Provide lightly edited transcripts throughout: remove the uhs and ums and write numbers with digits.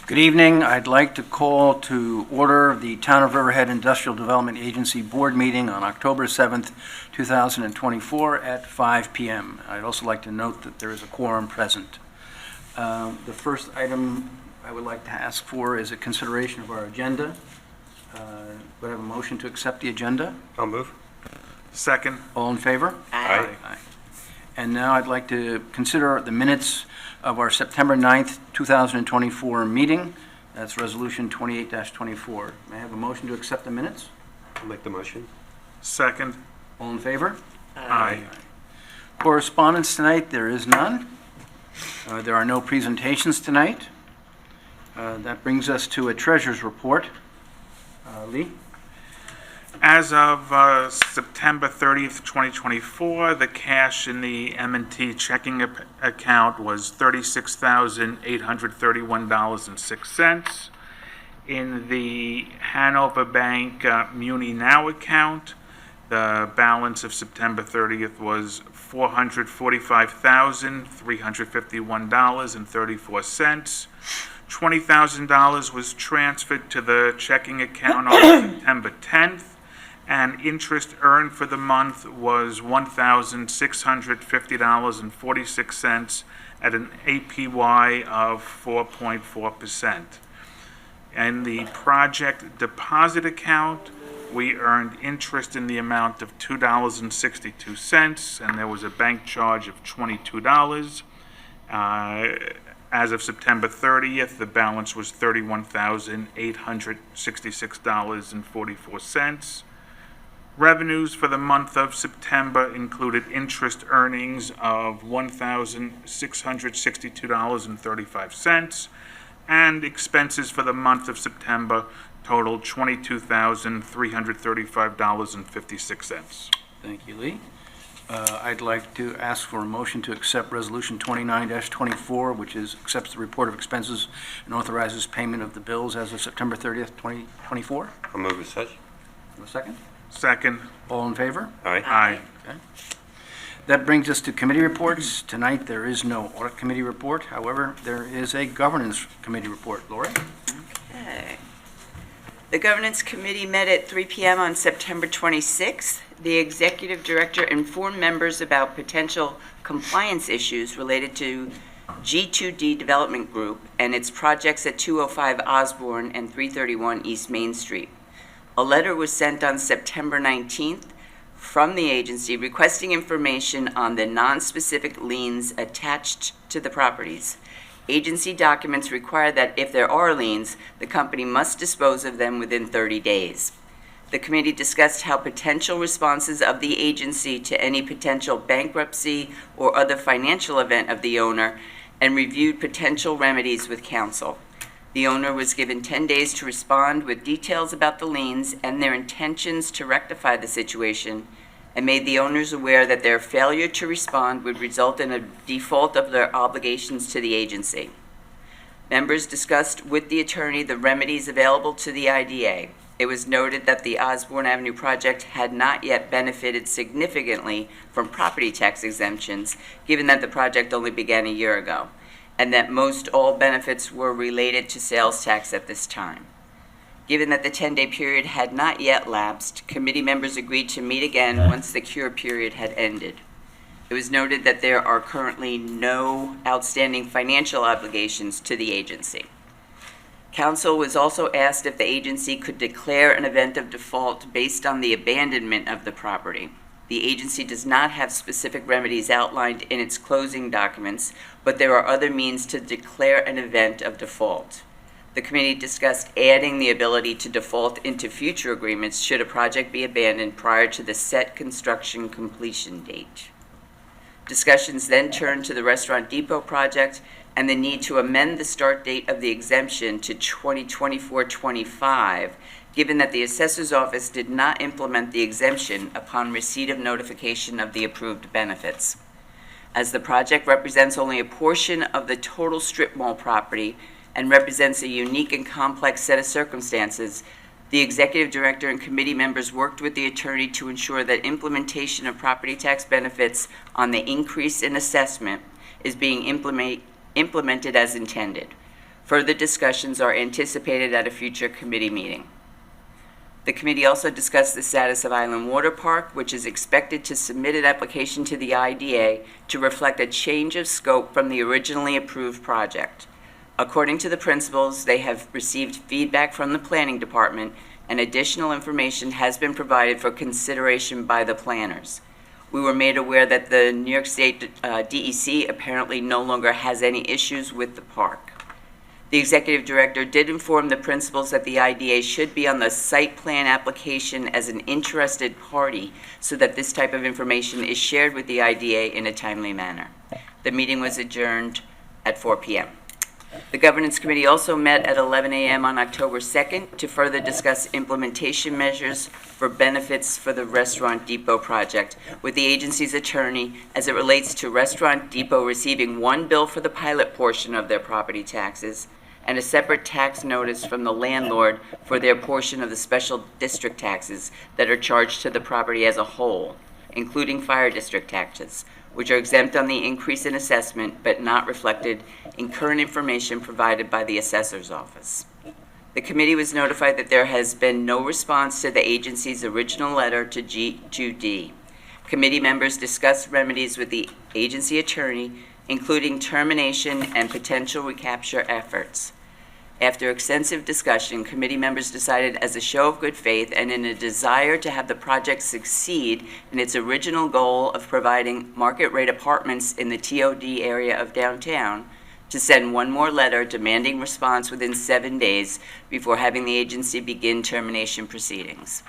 Good evening. I'd like to call to order the Town of Riverhead Industrial Development Agency Board meeting on October 7th, 2024 at 5 p.m. I'd also like to note that there is a quorum present. The first item I would like to ask for is a consideration of our agenda. Would I have a motion to accept the agenda? I'll move. Second. All in favor? Aye. Aye. And now I'd like to consider the minutes of our September 9th, 2024 meeting. That's Resolution 28-24. May I have a motion to accept the minutes? I'll make the motion. Second. All in favor? Aye. Correspondence tonight, there is none. There are no presentations tonight. That brings us to a treasurer's report. Lee? As of September 30th, 2024, the cash in the M&T checking account was $36,831.06. In the Hanover Bank Muni Now account, the balance of September 30th was $445,351.34. $20,000 was transferred to the checking account on September 10th. And interest earned for the month was $1,650.46 at an APY of 4.4%. In the project deposit account, we earned interest in the amount of $2.62, and there was a bank charge of $22. As of September 30th, the balance was $31,866.44. Revenues for the month of September included interest earnings of $1,662.35, and expenses for the month of September totaled $22,335.56. Thank you, Lee. I'd like to ask for a motion to accept Resolution 29-24, which accepts the report of expenses and authorizes payment of the bills as of September 30th, 2024. I'll move as such. A second? Second. All in favor? Aye. Aye. Okay. That brings us to committee reports. Tonight, there is no audit committee report. However, there is a governance committee report. Lori? Okay. The Governance Committee met at 3 p.m. on September 26th. The Executive Director informed members about potential compliance issues related to G2D Development Group and its projects at 205 Osborne and 331 East Main Street. A letter was sent on September 19th from the agency requesting information on the non-specific liens attached to the properties. Agency documents require that if there are liens, the company must dispose of them within 30 days. The committee discussed how potential responses of the agency to any potential bankruptcy or other financial event of the owner and reviewed potential remedies with counsel. The owner was given 10 days to respond with details about the liens and their intentions to rectify the situation, and made the owners aware that their failure to respond would result in a default of their obligations to the agency. Members discussed with the attorney the remedies available to the IDA. It was noted that the Osborne Avenue project had not yet benefited significantly from property tax exemptions, given that the project only began a year ago, and that most all benefits were related to sales tax at this time. Given that the 10-day period had not yet lapsed, committee members agreed to meet again once the cure period had ended. It was noted that there are currently no outstanding financial obligations to the agency. Council was also asked if the agency could declare an event of default based on the abandonment of the property. The agency does not have specific remedies outlined in its closing documents, but there are other means to declare an event of default. The committee discussed adding the ability to default into future agreements should a project be abandoned prior to the set construction completion date. Discussions then turned to the Restaurant Depot project and the need to amend the start date of the exemption to 2024-25, given that the assessor's office did not implement the exemption upon receipt of notification of the approved benefits. As the project represents only a portion of the total strip mall property and represents a unique and complex set of circumstances, the executive director and committee members worked with the attorney to ensure that implementation of property tax benefits on the increase in assessment is being implemented as intended. Further discussions are anticipated at a future committee meeting. The committee also discussed the status of Island Water Park, which is expected to submit an application to the IDA to reflect a change of scope from the originally approved project. According to the principals, they have received feedback from the planning department, and additional information has been provided for consideration by the planners. We were made aware that the New York State DEC apparently no longer has any issues with the park. The executive director did inform the principals that the IDA should be on the site plan application as an interested party so that this type of information is shared with the IDA in a timely manner. The meeting was adjourned at 4 p.m. The Governance Committee also met at 11 a.m. on October 2nd to further discuss implementation measures for benefits for the Restaurant Depot project with the agency's attorney as it relates to Restaurant Depot receiving one bill for the pilot portion of their property taxes and a separate tax notice from the landlord for their portion of the special district taxes that are charged to the property as a whole, including fire district taxes, which are exempt on the increase in assessment but not reflected in current information provided by the assessor's office. The committee was notified that there has been no response to the agency's original letter to G2D. Committee members discussed remedies with the agency attorney, including termination and potential recapture efforts. After extensive discussion, committee members decided as a show of good faith and in a desire to have the project succeed in its original goal of providing market-rate apartments in the TOD area of downtown, to send one more letter demanding response within 7 days before having the agency begin termination proceedings.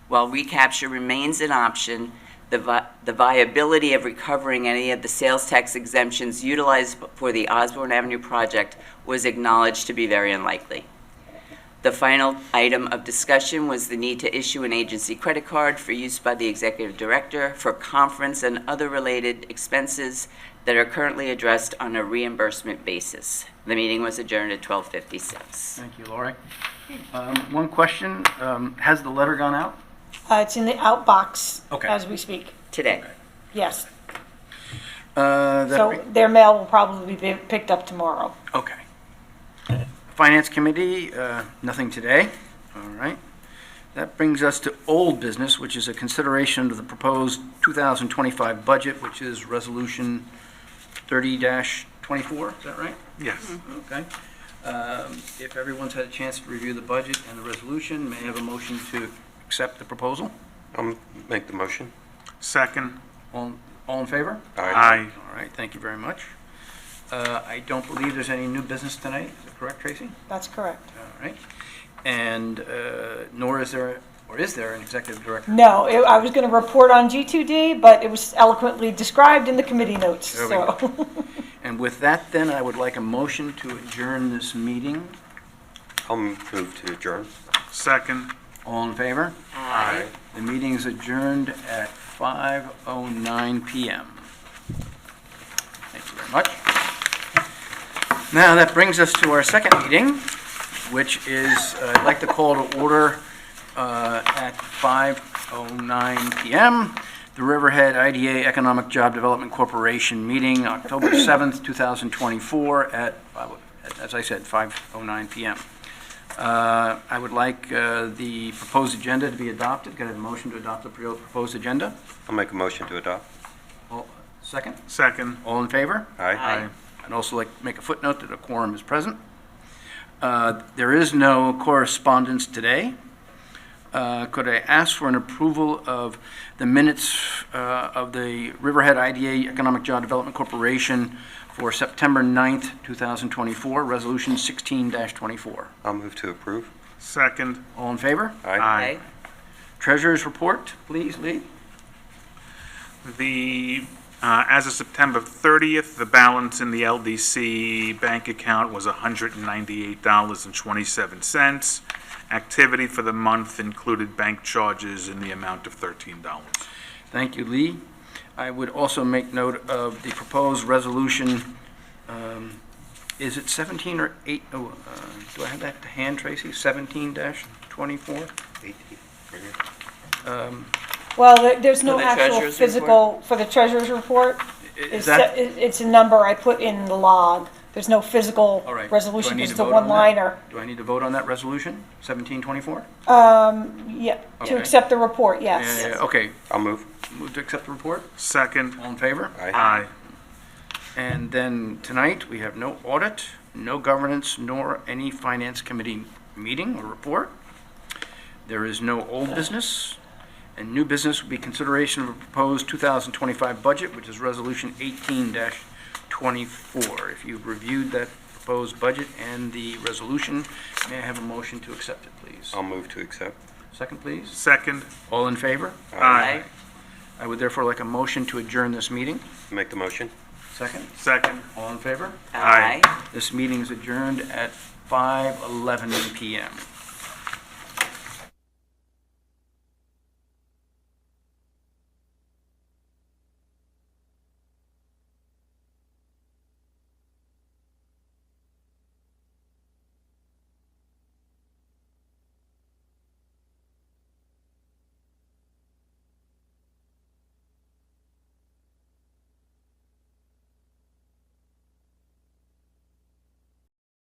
While recapture remains an option, the viability of recovering any of the sales tax exemptions utilized for the Osborne Avenue project was acknowledged to be very unlikely. The final item of discussion was the need to issue an agency credit card for use by the executive director for conference and other related expenses that are currently addressed on a reimbursement basis. The meeting was adjourned at 12:56. Thank you, Lori. One question, has the letter gone out? It's in the outbox Okay. as we speak. Today. Yes. That So their mail will probably be picked up tomorrow. Okay. Finance Committee, nothing today. All right. That brings us to old business, which is a consideration of the proposed 2025 budget, which is Resolution 30-24, is that right? Yes. Okay. If everyone's had a chance to review the budget and the resolution, may I have a motion to accept the proposal? I'll make the motion. Second. All in favor? Aye. All right, thank you very much. I don't believe there's any new business tonight. Is that correct, Tracy? That's correct. All right. And nor is there, or is there an executive director? No, I was going to report on G2D, but it was eloquently described in the committee notes, There we so. And with that, then, I would like a motion to adjourn this meeting. I'll move to adjourn. Second. All in favor? Aye. The meeting is adjourned at 5:09 p.m. Thank you very much. Now, that brings us to our second meeting, which is, I'd like to call to order at 5:09 p.m. the Riverhead IDA Economic Job Development Corporation meeting, October 7th, 2024, at, as I said, 5:09 p.m. I would like the proposed agenda to be adopted. Can I have a motion to adopt the proposed agenda? I'll make a motion to adopt. Second? Second. All in favor? Aye. I'd also like to make a footnote that a quorum is present. There is no correspondence today. Could I ask for an approval of the minutes of the Riverhead IDA Economic Job Development Corporation for September 9th, 2024, Resolution 16-24? I'll move to approve. Second. All in favor? Aye. Treasurer's report, please, Lee. As of September 30th, the balance in the LDC bank account was $198.27. Activity for the month included bank charges in the amount of $13. Thank you, Lee. I would also make note of the proposed resolution. Is it 17 or 8? Oh, do I have that to hand, Tracy? 17-24? 18. Well, there's no For the actual treasurer's physical, for the treasurer's report. Is that? It's a number I put in the log. There's no physical All right. resolution, Do I need it's to a vote on that? one-liner. Do I need to vote on that resolution, 1724? Yeah, to Okay. accept the report, yes. Okay, I'll move. move to accept the report. Second. All in favor? Aye. And then tonight, we have no audit, no governance, nor any finance committee meeting or report. There is no old business, and new business will be consideration of a proposed 2025 budget, which is Resolution 18-24. If you've reviewed that proposed budget and the resolution, may I have a motion to accept it, please? I'll move to accept. Second, please. Second. All in favor? Aye. I would therefore like a motion to adjourn this meeting. Make the motion. Second. Second. All in favor? Aye. This meeting is adjourned at 5:11 PM.